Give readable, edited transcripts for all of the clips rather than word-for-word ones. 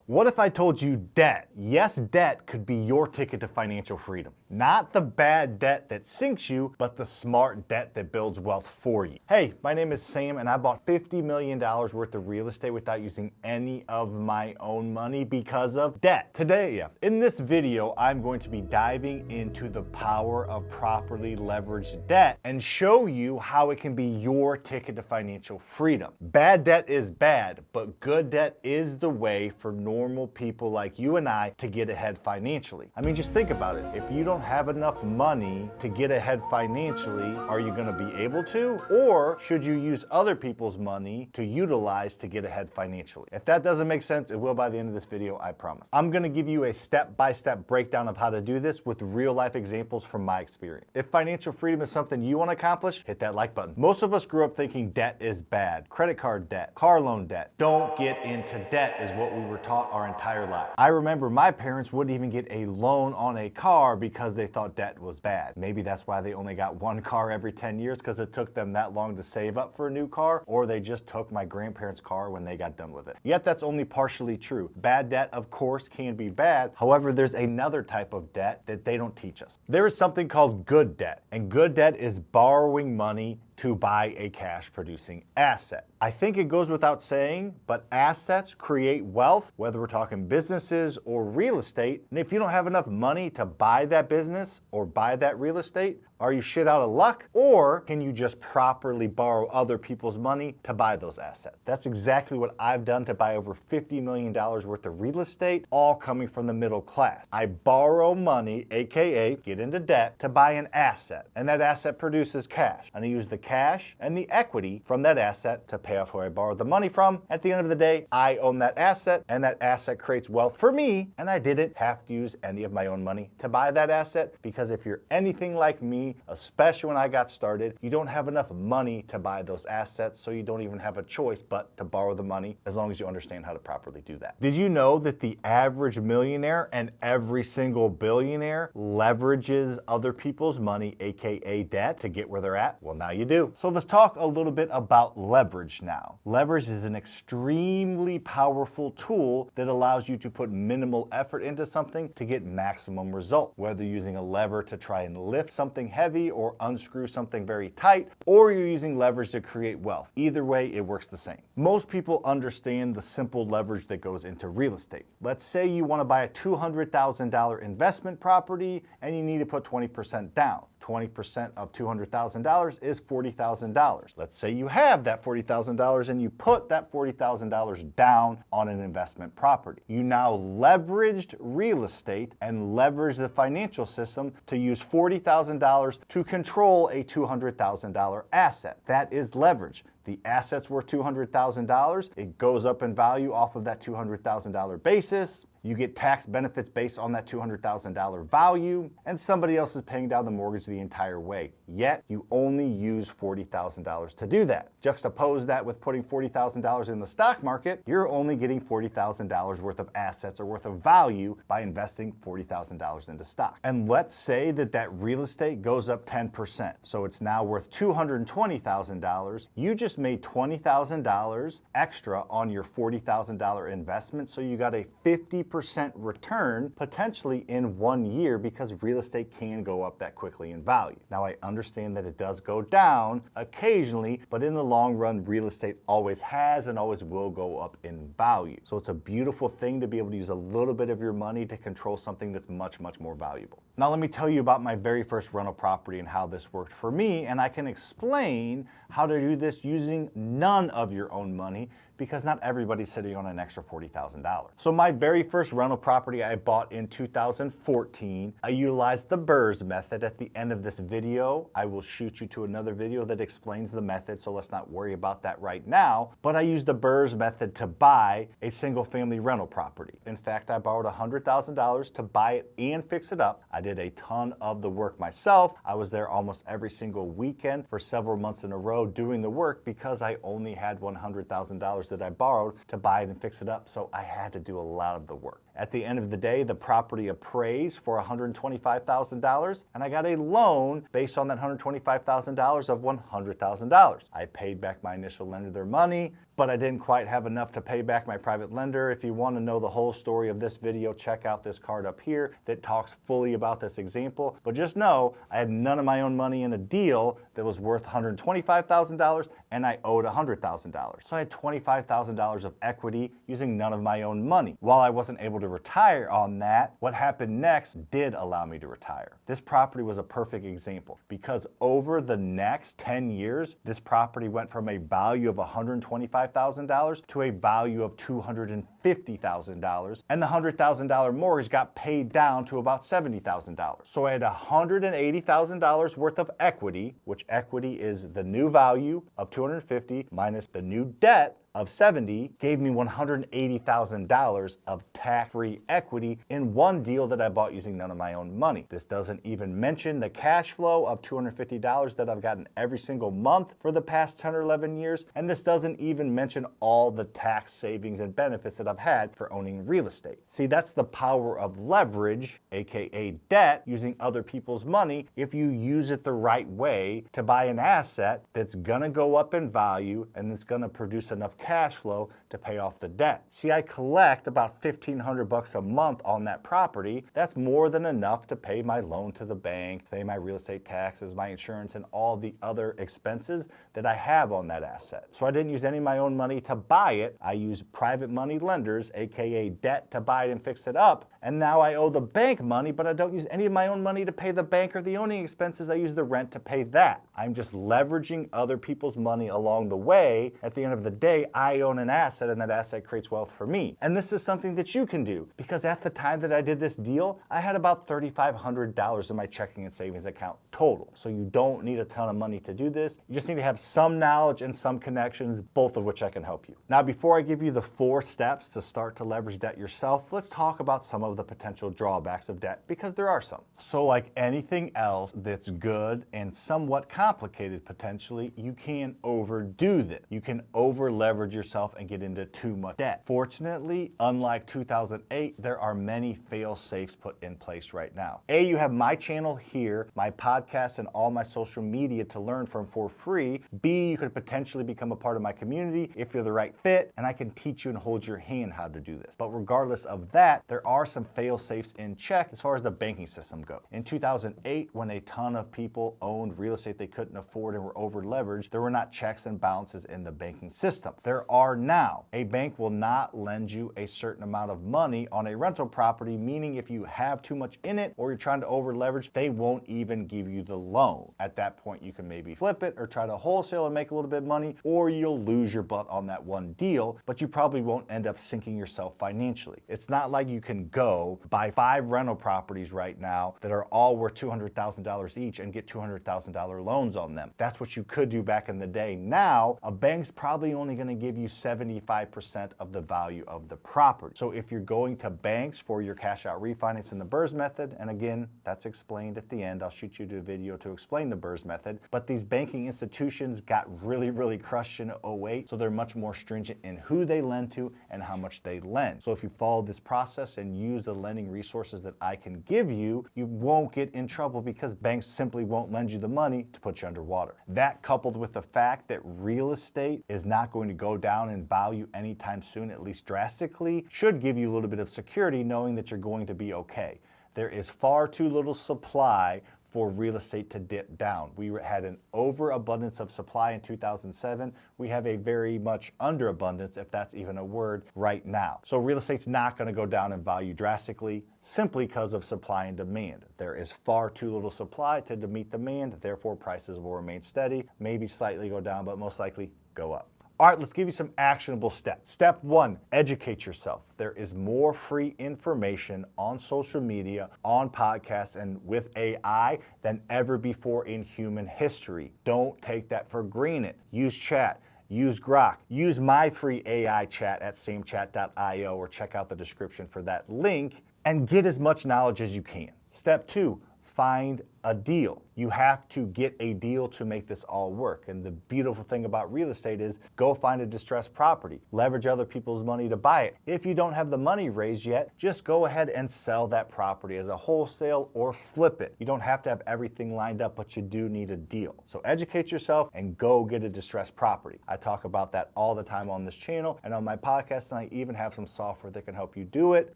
What if I told you debt, yes, debt could be your ticket to financial freedom? Not the bad debt that sinks you, but the smart debt that builds wealth for you. Hey, my name is Sam and I bought $50 million worth of real estate without using any of my own money because of debt. Today, in this video, I'm going to be diving into the power of properly leveraged debt and show you how it can be your ticket to financial freedom. Bad debt is bad, but good debt is the way for normal people like you and I to get ahead financially. I mean, just think about it. If you don't have enough money to get ahead financially, are you going to be able to? Or should you use other people's money to utilize to get ahead financially? If that doesn't make sense, it will by the end of this video, I promise. I'm going to give you a step-by-step breakdown of how to do this with real-life examples from my experience. If financial freedom is something you want to accomplish, hit that like button. Most of us grew up thinking debt is bad. Credit card debt, car loan debt. Don't get into debt is what we were taught our entire life. I remember my parents wouldn't even get a loan on a car because they thought debt was bad. Maybe that's why they only got one car every 10 years because it took them that long to save up for a new car, or they just took my grandparents' car when they got done with it. Yet that's only partially true. Bad debt, of course, can be bad. However, there's another type of debt that they don't teach us. There is something called good debt, and good debt is borrowing money to buy a cash producing asset. I think it goes without saying, but assets create wealth, whether we're talking businesses or real estate. And if you don't have enough money to buy that business or buy that real estate, are you shit out of luck? Or can you just properly borrow other people's money to buy those assets? That's exactly what I've done to buy over $50 million worth of real estate, all coming from the middle class. I borrow money, AKA get into debt, to buy an asset, and that asset produces cash. And I use the cash and the equity from that asset to pay off who I borrowed the money from. At the end of the day, I own that asset, and that asset creates wealth for me, and I didn't have to use any of my own money to buy that asset, because if you're anything like me, especially when I got started, you don't have enough money to buy those assets, so you don't even have a choice but to borrow the money, as long as you understand how to properly do that. Did you know that the average millionaire and every single billionaire leverages other people's money, aka debt, to get where they're at? Well, now you do. So let's talk a little bit about leverage now. Leverage is an extremely powerful tool that allows you to put minimal effort into something to get maximum result, whether you're using a lever to try and lift something heavy or unscrew something very tight, or you're using leverage to create wealth. Either way, it works the same. Most people understand the simple leverage that goes into real estate. Let's say you want to buy a $200,000 investment property and you need to put 20% down. 20% of $200,000 is $40,000. Let's say you have that $40,000 and you put that $40,000 down on an investment property. You now leveraged real estate and leveraged the financial system to use $40,000 to control a $200,000 asset. That is leverage. The asset's worth $200,000. It goes up in value off of that $200,000 basis. You get tax benefits based on that $200,000 value, and somebody else is paying down the mortgage the entire way. Yet, you only use $40,000 to do that. Juxtapose that with putting $40,000 in the stock market, you're only getting $40,000 worth of assets or worth of value by investing $40,000 into stock. And let's say that that real estate goes up 10%. So it's now worth $220,000. You just made $20,000 extra on your $40,000 investment, so you got a 50% return potentially in 1 year, because real estate can go up that quickly in value. Now, I understand that it does go down occasionally, but in the long run, real estate always has and always will go up in value. So it's a beautiful thing to be able to use a little bit of your money to control something that's much, much more valuable. Now, let me tell you about my very first rental property and how this worked for me, and I can explain how to do this using none of your own money, because not everybody's sitting on an extra $40,000. So my very first rental property I bought in 2014, I utilized the buries method. At the end of this video, I will shoot you to another video that explains the method, so let's not worry about that right now. But I used the buries method to buy a single family rental property. In fact, I borrowed $100,000 to buy it and fix it up. I did a ton of the work myself. I was there almost every single weekend for several months in a row doing the work, because I only had $100,000 that I borrowed to buy it and fix it up, so I had to do a lot of the work. At the end of the day, the property appraised for $125,000, and I got a loan based on that $125,000 of $100,000. I paid back my initial lender their money, but I didn't quite have enough to pay back my private lender. If you want to know the whole story of this video, check out this card up here that talks fully about this example. But just know I had none of my own money in a deal that was worth $125,000 and I owed $100,000. So I had $25,000 of equity using none of my own money. While I wasn't able to retire on that, what happened next did allow me to retire. This property was a perfect example because over the next 10 years, this property went from a value of $125,000 to a value of $250,000, and the $100,000 mortgage got paid down to about $70,000. So I had $180,000 worth of equity, which equity is the new value of $250 minus the new debt of $70, gave me $180,000 of tax-free equity in one deal that I bought using none of my own money. This doesn't even mention the cash flow of $250 that I've gotten every single month for the past 10 or 11 years, and this doesn't even mention all the tax savings and benefits that I've had for owning real estate. See, that's the power of leverage, aka debt, using other people's money if you use it the right way to buy an asset that's gonna go up in value and that's gonna produce enough cash flow to pay off the debt. See, I collect about $1,500 a month on that property. That's more than enough to pay my loan to the bank, pay my real estate taxes, my insurance, and all the other expenses that I have on that asset. So I didn't use any of my own money to buy it. I used private money lenders, aka debt, to buy it and fix it up. And now I owe the bank money, but I don't use any of my own money to pay the bank or the owning expenses. I use the rent to pay that. I'm just leveraging other people's money along the way. At the end of the day, I own an asset and that asset creates wealth for me. And this is something that you can do because at the time that I did this deal, I had about $3,500 in my checking and savings account total. So you don't need a ton of money to do this. You just need to have some knowledge and some connections, both of which I can help you. Now, before I give you the 4 steps to start to leverage debt yourself, let's talk about some of the potential drawbacks of debt because there are some. So like anything else that's good and somewhat complicated potentially, you can overdo this. You can over leverage yourself and get into too much debt. Fortunately, unlike 2008, there are many fail safes put in place right now. A, you have my channel here, my podcast, and all my social media to learn from for free. B, you could potentially become a part of my community if you're the right fit, and I can teach you and hold your hand how to do this. But regardless of that, there are some fail safes in check as far as the banking system goes. In 2008, when a ton of people owned real estate they couldn't afford and were over leveraged, there were not checks and balances in the banking system. There are now. A bank will not lend you a certain amount of money on a rental property, meaning if you have too much in it or you're trying to over leverage, they won't even give you the loan. At that point, you can maybe flip it or try to wholesale and make a little bit of money, or you'll lose your butt on that one deal, but you probably won't end up sinking yourself financially. It's not like you can go buy 5 rental properties right now that are all worth $200,000 each and get $200,000 loans on them. That's what you could do back in the day. Now, a bank's probably only going to give you 75% of the value of the property. So if you're going to banks for your cash out refinance in the buries method, and again, that's explained at the end, I'll shoot you to a video to explain the buries method, but these banking institutions got really crushed in 2008, so they're much more stringent in who they lend to and how much they lend. So if you follow this process and use the lending resources that I can give you, you won't get in trouble because banks simply won't lend you the money to put you underwater. That coupled with the fact that real estate is not going to go down in value anytime soon, at least drastically, should give you a little bit of security knowing that you're going to be okay. There is far too little supply for real estate to dip down. We had an overabundance of supply in 2007. We have a very much underabundance, if that's even a word, right now. So real estate's not going to go down in value drastically simply because of supply and demand. There is far too little supply to meet demand, therefore prices will remain steady, maybe slightly go down, but most likely go up. All right, let's give you some actionable steps. Step 1, educate yourself. There is more free information on social media, on podcasts, and with AI than ever before in human history. Don't take that for granted. Use chat. Use Grok. Use my free AI chat at samechat.io or check out the description for that link and get as much knowledge as you can. Step 2, find a deal. You have to get a deal to make this all work. And the beautiful thing about real estate is go find a distressed property, leverage other people's money to buy it. If you don't have the money raised yet, just go ahead and sell that property as a wholesale or flip it. You don't have to have everything lined up, but you do need a deal. So educate yourself and go get a distressed property. I talk about that all the time on this channel and on my podcast, and I even have some software that can help you do it.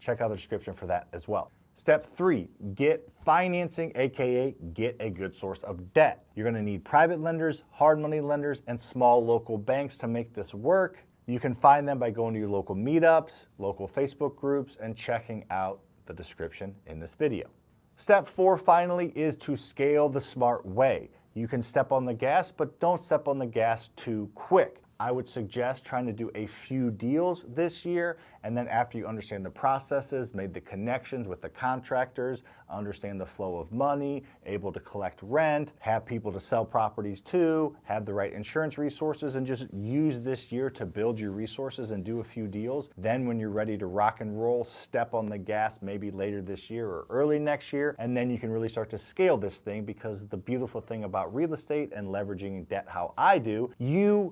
Check out the description for that as well. Step 3, get financing, aka get a good source of debt. You're going to need private lenders, hard money lenders, and small local banks to make this work. You can find them by going to your local meetups, local Facebook groups, and checking out the description in this video. Step 4, finally, is to scale the smart way. You can step on the gas, but don't step on the gas too quick. I would suggest trying to do a few deals this year, and then after you understand the processes, made the connections with the contractors, understand the flow of money, able to collect rent, have people to sell properties to, have the right insurance resources, and just use this year to build your resources and do a few deals. Then when you're ready to rock and roll, step on the gas maybe later this year or early next year, and then you can really start to scale this thing, because the beautiful thing about real estate and leveraging debt how I do,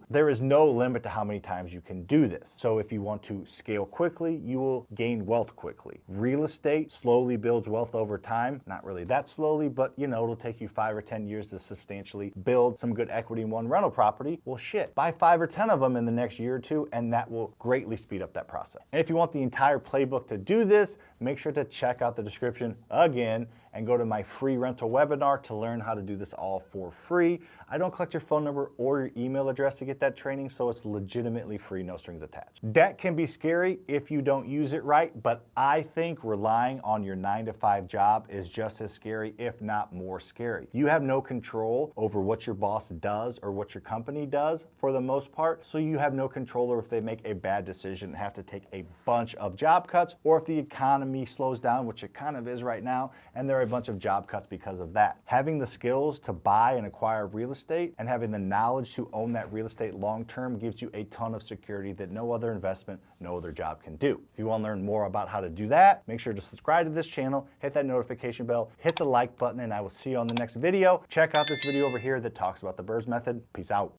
there is no limit to how many times you can do this. So if you want to scale quickly, you will gain wealth quickly. Real estate slowly builds wealth over time. Not really that slowly, but it'll take you 5 or 10 years to substantially build some good equity in one rental property. Well, shit, buy 5 or 10 of them in the next year or two, and that will greatly speed up that process. And if you want the entire playbook to do this, make sure to check out the description again and go to my free rental webinar to learn how to do this all for free. I don't collect your phone number or your email address to get that training, so it's legitimately free, no strings attached. Debt can be scary if you don't use it right, but I think relying on your 9-to-5 job is just as scary, if not more scary. You have no control over what your boss does or what your company does for the most part, so you have no control over if they make a bad decision and have to take a bunch of job cuts, or if the economy slows down, which it kind of is right now, and there are a bunch of job cuts because of that. Having the skills to buy and acquire real estate and having the knowledge to own that real estate long term gives you a ton of security that no other investment, no other job can do. If you want to learn more about how to do that, make sure to subscribe to this channel, hit that notification bell, hit the like button, and I will see you on the next video. Check out this video over here that talks about the buries method. Peace out.